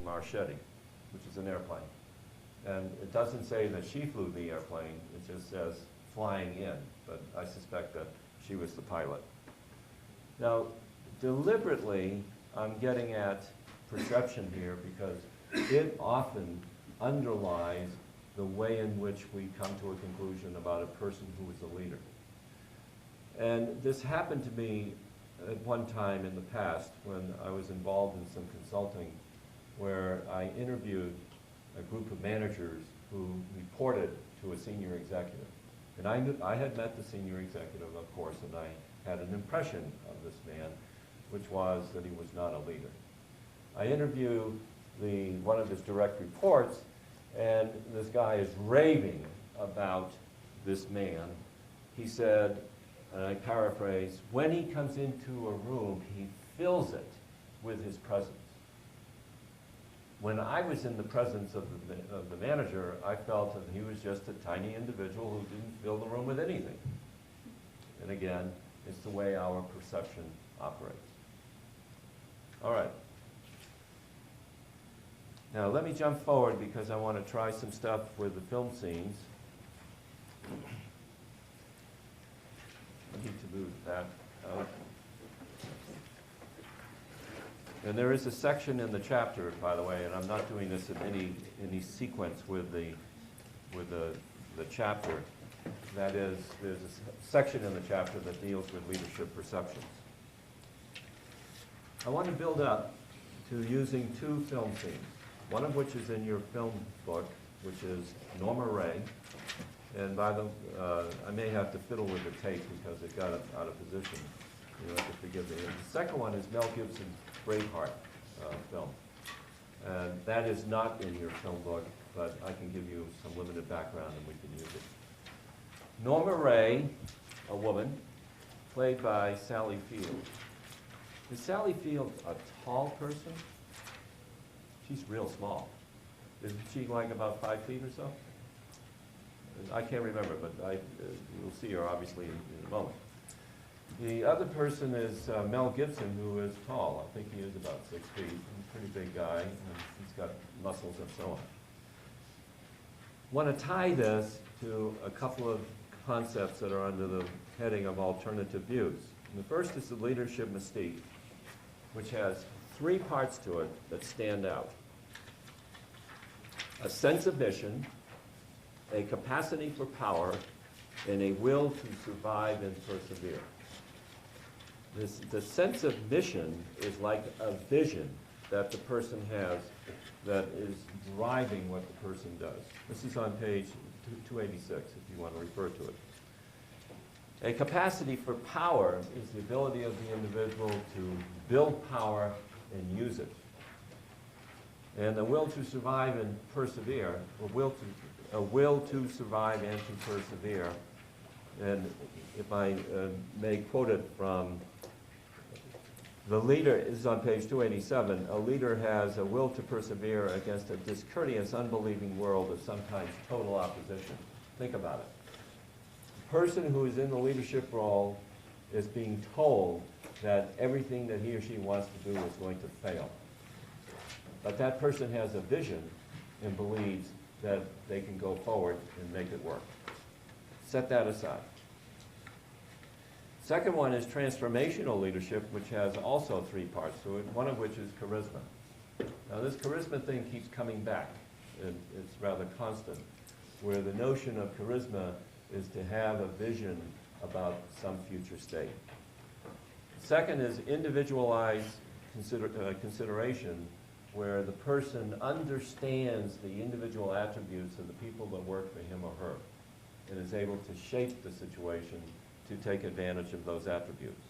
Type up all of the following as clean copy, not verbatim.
Marchetti, which is an airplane. And it doesn't say that she flew the airplane, it just says flying in, but I suspect that she was the pilot. Now, deliberately, I'm getting at perception here because it often underlies the way in which we come to a conclusion about a person who is a leader. And this happened to me at one time in the past when I was involved in some consulting where I interviewed a group of managers who reported to a senior executive. And I had met the senior executive, of course, and I had an impression of this man, which was that he was not a leader. I interviewed one of his direct reports, and this guy is raving about this man. He said, and I paraphrase, when he comes into a room, he fills it with his presence. When I was in the presence of the manager, I felt that he was just a tiny individual who didn't fill the room with anything. And again, it's the way our perception operates. All right. Now let me jump forward because I want to try some stuff with the film scenes. I need to move that out. And there is a section in the chapter, by the way, and I'm not doing this in any sequence with the chapter. That is, there's a section in the chapter that deals with leadership perceptions. I want to build up to using two film scenes, one of which is in your film book, which is Norma Ray. And by the, I may have to fiddle with the tape because it got out of position. You have to forgive me. And the second one is Mel Gibson's Braveheart film. And that is not in your film book, but I can give you some limited background and we can use it. Norma Ray, a woman, played by Sally Field. Is Sally Field a tall person? She's real small. Isn't she like about 5 feet or so? I can't remember, but you'll see her obviously in a moment. The other person is Mel Gibson, who is tall. I think he is about 6 feet. He's a pretty big guy, and he's got muscles and so on. I want to tie this to a couple of concepts that are under the heading of alternative views. And the first is the leadership mystique, which has 3 parts to it that stand out. A sense of mission, a capacity for power, and a will to survive and persevere. The sense of mission is like a vision that the person has that is driving what the person does. This is on page 286, if you want to refer to it. A capacity for power is the ability of the individual to build power and use it. And the will to survive and persevere, a will to survive and to persevere. And if I may quote it from the leader, is on page 287, a leader has a will to persevere against a discourteous, unbelieving world of sometimes total opposition. Think about it. The person who is in the leadership role is being told that everything that he or she wants to do is going to fail. But that person has a vision and believes that they can go forward and make it work. Set that aside. Second one is transformational leadership, which has also 3 parts to it, one of which is charisma. Now this charisma thing keeps coming back. It's rather constant, where the notion of charisma is to have a vision about some future state. Second is individualized consideration, where the person understands the individual attributes of the people that work for him or her and is able to shape the situation to take advantage of those attributes.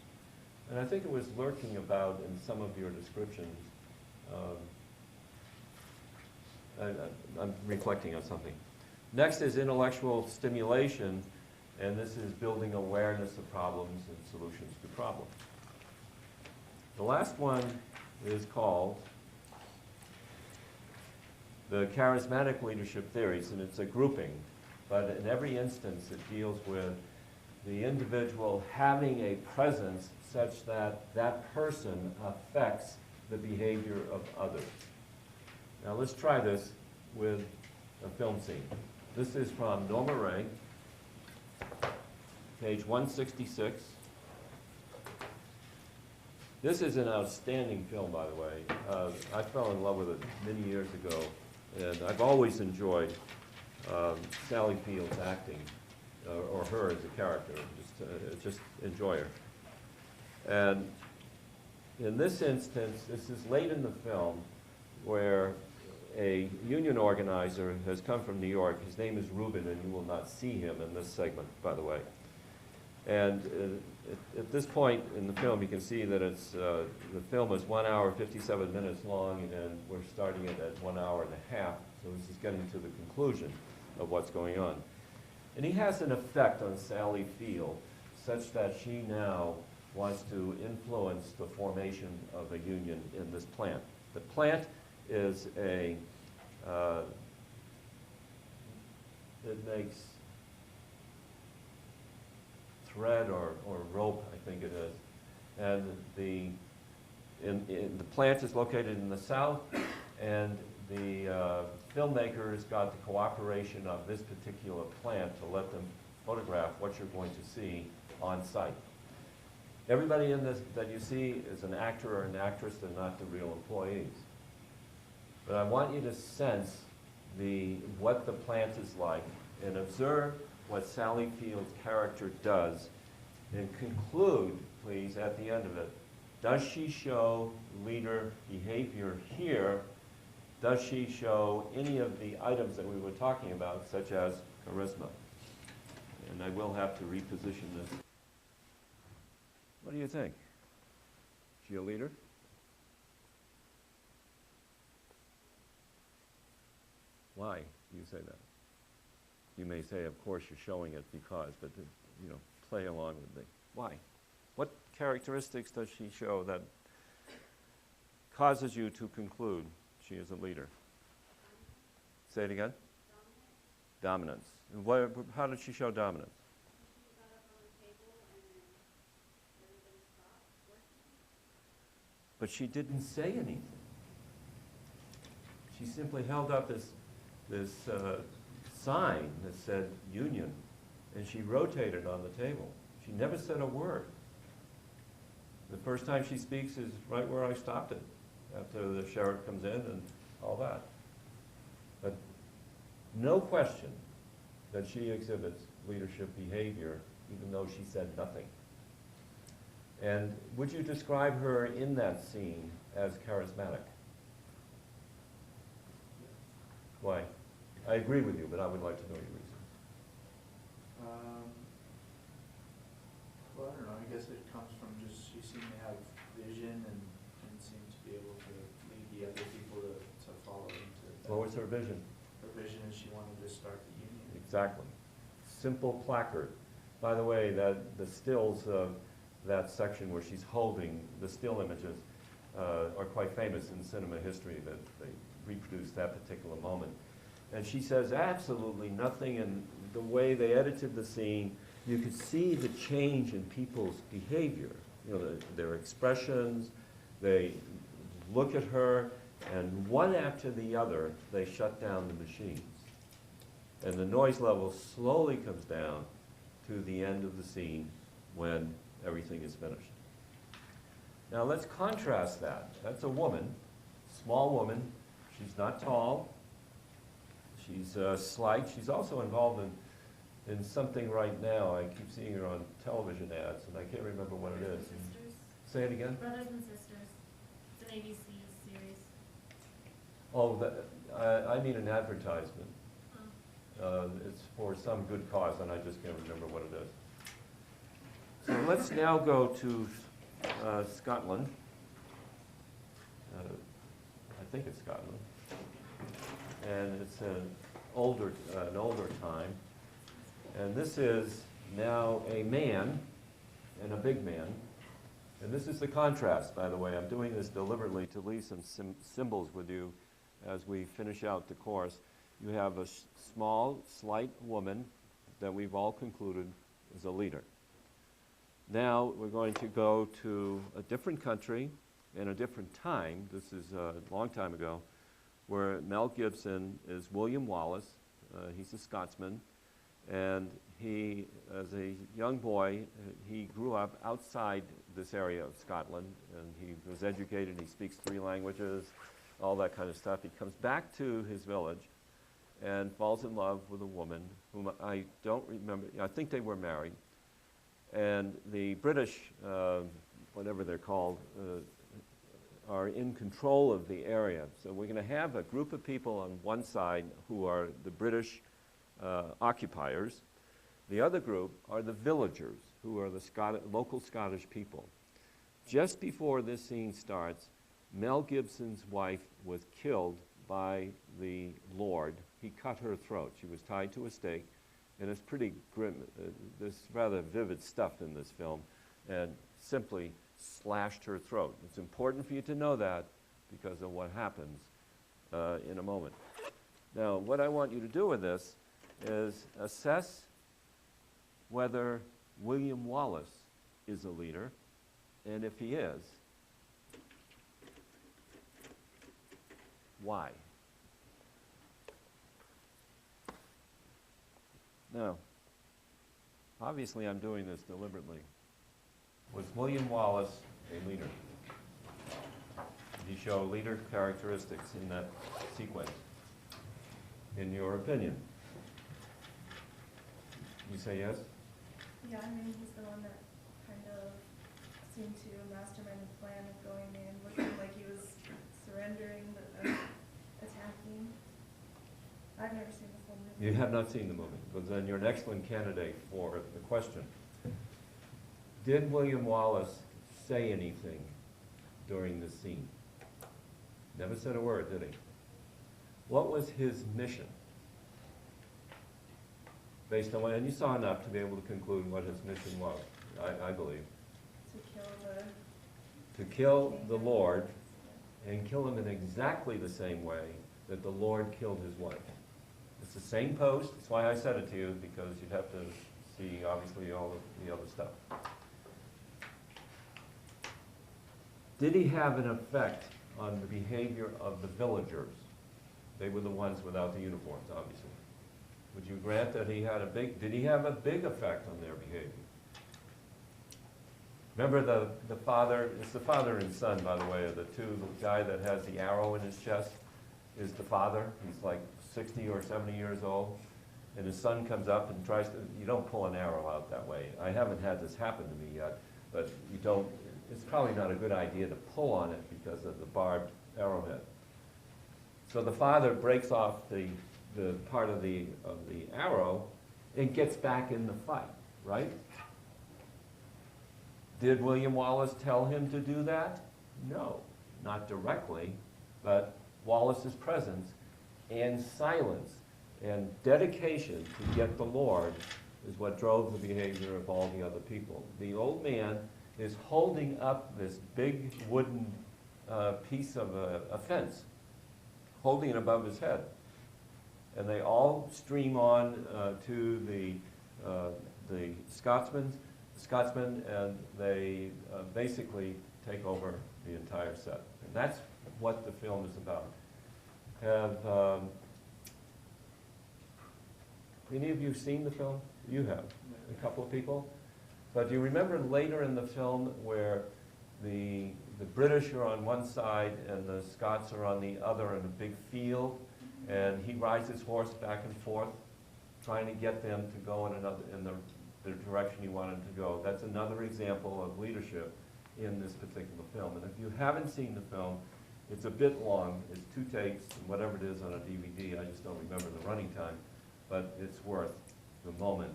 And I think it was lurking about in some of your descriptions. I'm reflecting on something. Next is intellectual stimulation, and this is building awareness of problems and solutions to problems. The last one is called the charismatic leadership theories, and it's a grouping, but in every instance it deals with the individual having a presence such that that person affects the behavior of others. Now let's try this with a film scene. This is from Norma Ray, page 166. This is an outstanding film, by the way. I fell in love with it many years ago, and I've always enjoyed Sally Field's acting, or her as a character. Just enjoy her. And in this instance, this is late in the film, where a union organizer has come from New York. His name is Reuben, and you will not see him in this segment, by the way. And at this point in the film, you can see that it's the film is 1 hour, 57 minutes long, and we're starting it at 1 hour and a half. So this is getting to the conclusion of what's going on. And he has an effect on Sally Field such that she now wants to influence the formation of a union in this plant. The plant is it makes thread or rope, I think it is. And the plant is located in the south, and the filmmakers got the cooperation of this particular plant to let them photograph what you're going to see on site. Everybody in this that you see is an actor or an actress. They're not the real employees. But I want you to sense what the plant is like and observe what Sally Field's character does, and conclude, please, at the end of it. Does she show leader behavior here? Does she show any of the items that we were talking about, such as charisma? And I will have to reposition this. What do you think? Is she a leader? Why do you say that? You may say, of course, you're showing it because, but play along with me. Why? What characteristics does she show that causes you to conclude she is a leader? Say it again. Dominance. And how did she show dominance? She got up on the table and everybody stopped working. But she didn't say anything. She simply held up this sign that said union, and she rotated on the table. She never said a word. The first time she speaks is right where I stopped it, after the sheriff comes in and all that. But no question that she exhibits leadership behavior, even though she said nothing. And would you describe her in that scene as charismatic? Why? I agree with you, but I would like to know your reason. Well, I don't know. I guess it comes from just she seemed to have vision and seemed to be able to lead the other people to follow into that. What was her vision? Her vision is she wanted to start the union. Exactly. Simple placard. By the way, the stills of that section where she's holding the still images are quite famous in cinema history, that they reproduced that particular moment. And she says absolutely nothing, and the way they edited the scene, you could see the change in people's behavior. Their expressions, they look at her, and one after the other, they shut down the machines. And the noise level slowly comes down to the end of the scene when everything is finished. Now let's contrast that. That's a woman, small woman. She's not tall. She's slight. She's also involved in something right now. I keep seeing her on television ads, and I can't remember what it is. Brothers and Sisters. Say it again? Brothers and Sisters. It's an ABC series. Oh, I mean an advertisement. It's for some good cause, and I just can't remember what it is. So let's now go to Scotland. I think it's Scotland. And it's an older time. And this is now a man, and a big man. And this is the contrast, by the way. I'm doing this deliberately to leave some symbols with you as we finish out the course. You have a small, slight woman that we've all concluded is a leader. Now we're going to go to a different country in a different time. This is a long time ago, where Mel Gibson is William Wallace. He's a Scotsman, and he, as a young boy, he grew up outside this area of Scotland, and he was educated. He speaks 3 languages, all that kind of stuff. He comes back to his village and falls in love with a woman whom I don't remember. I think they were married. And the British, whatever they're called, are in control of the area. So we're going to have a group of people on one side who are the British occupiers. The other group are the villagers, who are the local Scottish people. Just before this scene starts, Mel Gibson's wife was killed by the Lord. He cut her throat. She was tied to a stake, and it's pretty grim. There's rather vivid stuff in this film, and simply slashed her throat. It's important for you to know that because of what happens in a moment. Now, what I want you to do with this is assess whether William Wallace is a leader, and if he is, why? Now, obviously I'm doing this deliberately. Was William Wallace a leader? Did he show leader characteristics in that sequence, in your opinion? You say yes? Yeah, I mean, he's the one that kind of seemed to mastermind the plan of going in, looking like he was surrendering, but attacking. I've never seen the full movie. You have not seen the movie, but then you're an excellent candidate for the question. Did William Wallace say anything during the scene? Never said a word, did he? What was his mission? Based on what, and you saw enough to be able to conclude what his mission was, I believe. To kill the Lord, and kill him in exactly the same way that the Lord killed his wife. It's the same post. That's why I said it to you, because you'd have to see, obviously, all of the other stuff. Did he have an effect on the behavior of the villagers? They were the ones without the uniforms, obviously. Would you grant that he had did he have a big effect on their behavior? Remember the father, it's the father and son, by the way, of the guy that has the arrow in his chest is the father. He's like 60 or 70 years old. And his son comes up and tries to, you don't pull an arrow out that way. I haven't had this happen to me yet, but you don't, it's probably not a good idea to pull on it because of the barbed arrowhead. So the father breaks off the part of the arrow and gets back in the fight, right? Did William Wallace tell him to do that? No, not directly, but Wallace's presence and silence and dedication to get the Lord is what drove the behavior of all the other people. The old man is holding up this big wooden piece of a fence, holding it above his head. And they all stream on to the Scotsmen, and they basically take over the entire set. And that's what the film is about. Have any of you seen the film? You have, a couple of people. But do you remember later in the film where the British are on one side and the Scots are on the other in a big field, and he rides his horse back and forth, trying to get them to go in the direction he wanted to go? That's another example of leadership in this particular film. And if you haven't seen the film, it's a bit long. It's 2 takes, and whatever it is on a DVD. I just don't remember the running time, but it's worth the moment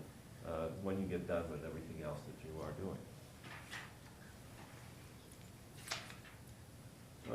when you get done with everything else that you are doing.